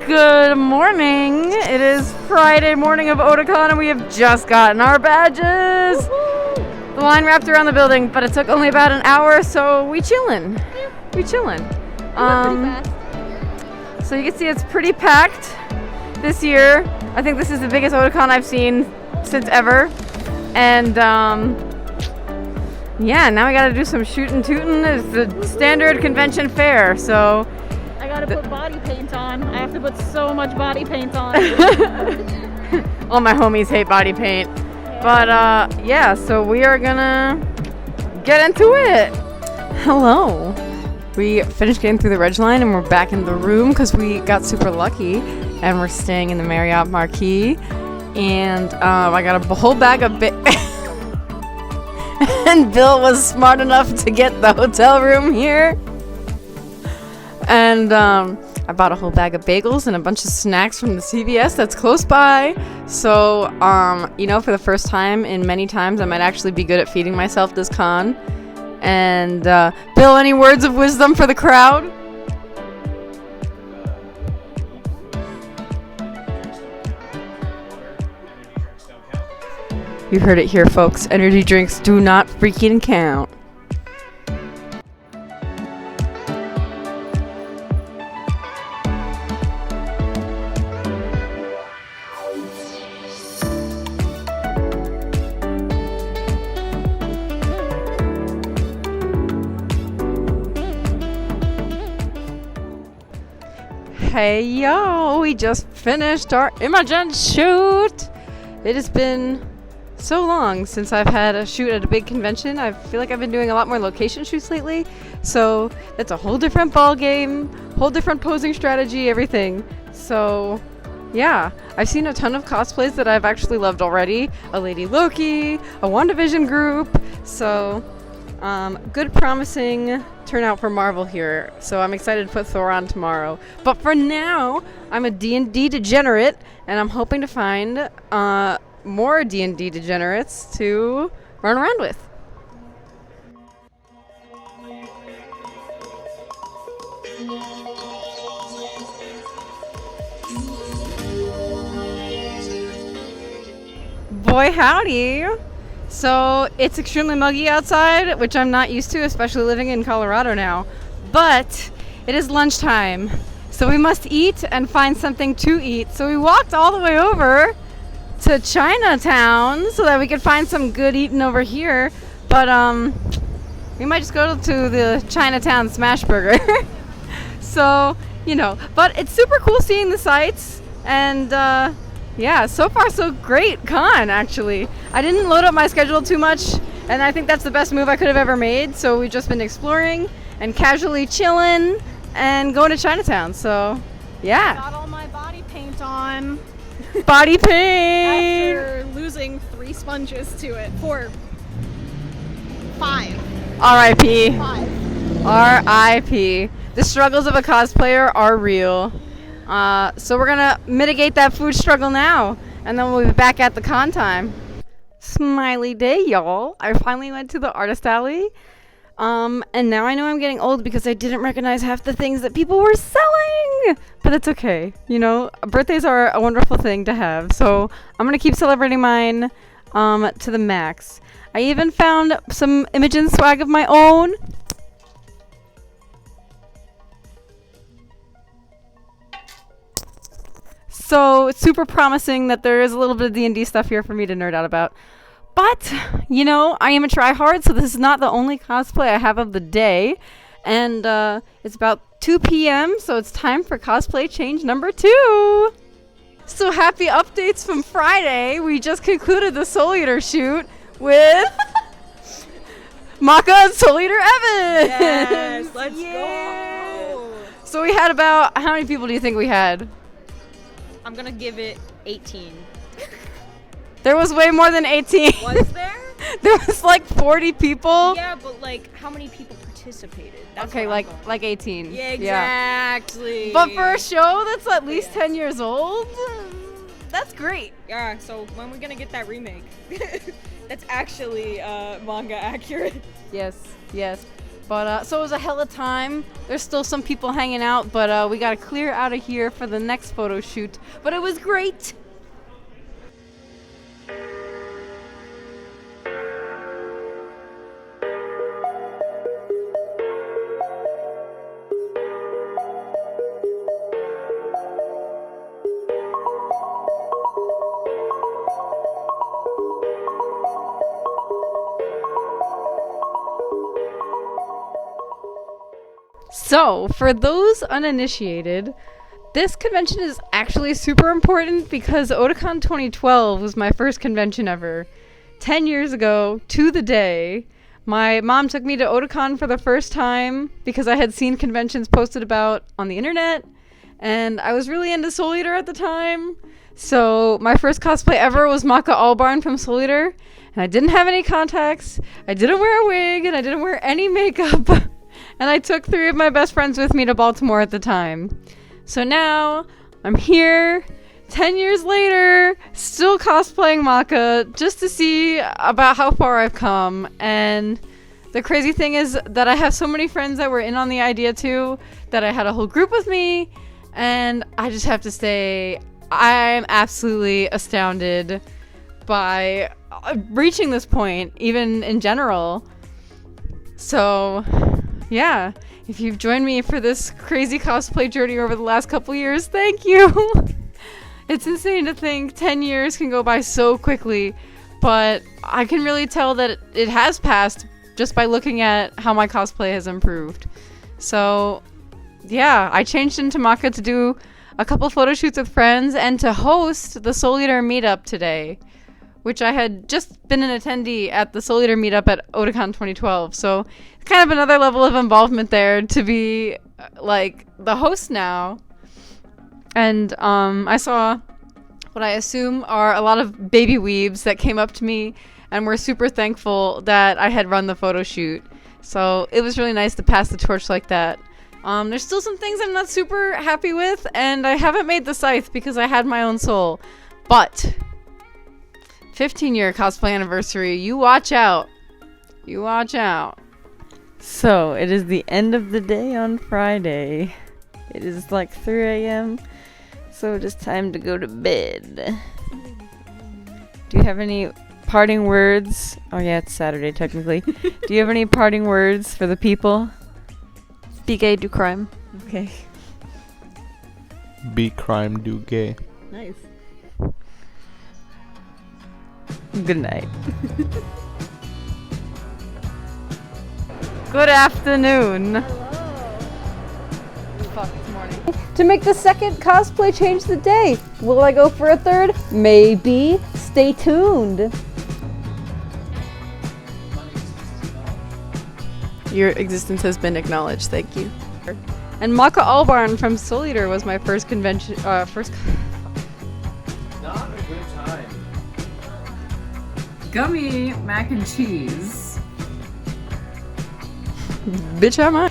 Good morning. It is Friday morning of Otakon and we have just gotten our badges. Woo-hoo! The line wrapped around the building, but it took only about an hour, so we chillin'. We chillin'. So you can see it's pretty packed this year. I think this is the biggest Otakon I've seen since ever. And yeah, now we gotta do some shootin' tootin'. It's the standard convention fare, so I gotta put body paint on. I have to put so much body paint on. All my homies hate body paint. Yeah. But yeah, so we are gonna get into it. Hello. We finished getting through the reg line and we're back in the room because we got super lucky and we're staying in the Marriott Marquis. And I got a whole bag of and Bill was smart enough to get the hotel room here. And I bought a whole bag of bagels and a bunch of snacks from the CVS that's close by. So, you know, for the first time in many times, I might actually be good at feeding myself this con. And, Bill, any words of wisdom for the crowd? You heard it here, folks. Energy drinks do not freaking count. Hey yo, we just finished our Imogen shoot. It has been so long since I've had a shoot at a big convention. I feel like I've been doing a lot more location shoots lately. So that's a whole different ball game, whole different posing strategy, everything. So yeah, I've seen a ton of cosplays that I've actually loved already. A Lady Loki, a WandaVision group. So good promising turnout for Marvel here, so I'm excited to put Thor on tomorrow. But for now, I'm a D&D degenerate, and I'm hoping to find more D&D degenerates to run around with. Boy howdy! So it's extremely muggy outside, which I'm not used to, especially living in Colorado now. But it is lunchtime, so we must eat and find something to eat. So we walked all the way over to Chinatown so that we could find some good eating over here. But we might just go to the Chinatown Smash Burger. So, you know, but it's super cool seeing the sights and yeah, so far so great con, actually. I didn't load up my schedule too much, and I think that's the best move I could have ever made. So we've just been exploring and casually chilling and going to Chinatown. So, yeah. Got all my body paint on. Body paint! After losing 3 sponges to it. 4. 5. R.I.P. 5. R.I.P. The struggles of a cosplayer are real. So we're gonna mitigate that food struggle now, and then we'll be back at the con time. Smiley day, y'all. I finally went to the artist alley, and now I know I'm getting old because I didn't recognize half the things that people were selling, but that's okay. You know, birthdays are a wonderful thing to have, so I'm gonna keep celebrating mine to the max. I even found some Imogen swag of my own. So it's super promising that there is a little bit of D&D stuff here for me to nerd out about. But, you know, I am a tryhard, so this is not the only cosplay I have of the day. And it's about 2 p.m., so it's time for cosplay change number 2. So happy updates from Friday. We just concluded the Soul Eater shoot with Maka and Soul Eater Evans. Yes, let's go. So we had about, how many people do you think we had? I'm gonna give it 18. There was way more than 18. Was there? There was like 40 people. Yeah, but like, how many people participated? That's okay, like 18. Yeah, exactly. Yeah. But for a show that's at least 10 years old, that's great. Yeah, so when are we gonna get that remake? That's actually manga accurate. Yes, yes. But so it was a hella time. There's still some people hanging out, but we gotta clear out of here for the next photo shoot. But it was great. So, for those uninitiated, this convention is actually super important because Otakon 2012 was my first convention ever. 10 years ago, to the day, my mom took me to Otakon for the first time because I had seen conventions posted about on the internet, and I was really into Soul Eater at the time. So, my first cosplay ever was Maka Allbarn from Soul Eater, and I didn't have any contacts, I didn't wear a wig, and I didn't wear any makeup. And I took 3 of my best friends with me to Baltimore at the time. So now, I'm here, 10 years later, still cosplaying Maka, just to see about how far I've come. And the crazy thing is that I have so many friends that were in on the idea too, that I had a whole group with me. And I just have to say, I'm absolutely astounded by reaching this point, even in general. So yeah, if you've joined me for this crazy cosplay journey over the last couple years, thank you. It's insane to think 10 years can go by so quickly, but I can really tell that it has passed just by looking at how my cosplay has improved. So yeah, I changed into Maka to do a couple photo shoots with friends and to host the Soul Eater meetup today, which I had just been an attendee at the Soul Eater meetup at Otakon 2012. So kind of another level of involvement there to be like the host now. And I saw what I assume are a lot of baby weebs that came up to me and were super thankful that I had run the photo shoot. So it was really nice to pass the torch like that. There's still some things I'm not super happy with, and I haven't made the scythe because I had my own soul. But 15-year cosplay anniversary, you watch out. You watch out. So, it is the end of the day on Friday. It is like 3 a.m., so it is time to go to bed. Do you have any parting words? Oh yeah, it's Saturday technically. Do you have any parting words for the people? Be gay, do crime. Okay. Be crime, do gay. Nice. Good night. Good afternoon. Fuck, it's morning. To make the second cosplay change the day. Will I go for a third? Maybe. Stay tuned. Your existence has been acknowledged. Thank you. And Maka Allbarn from Soul Eater was my first convention. Not a good time. Gummy mac and cheese. Bitch, am I?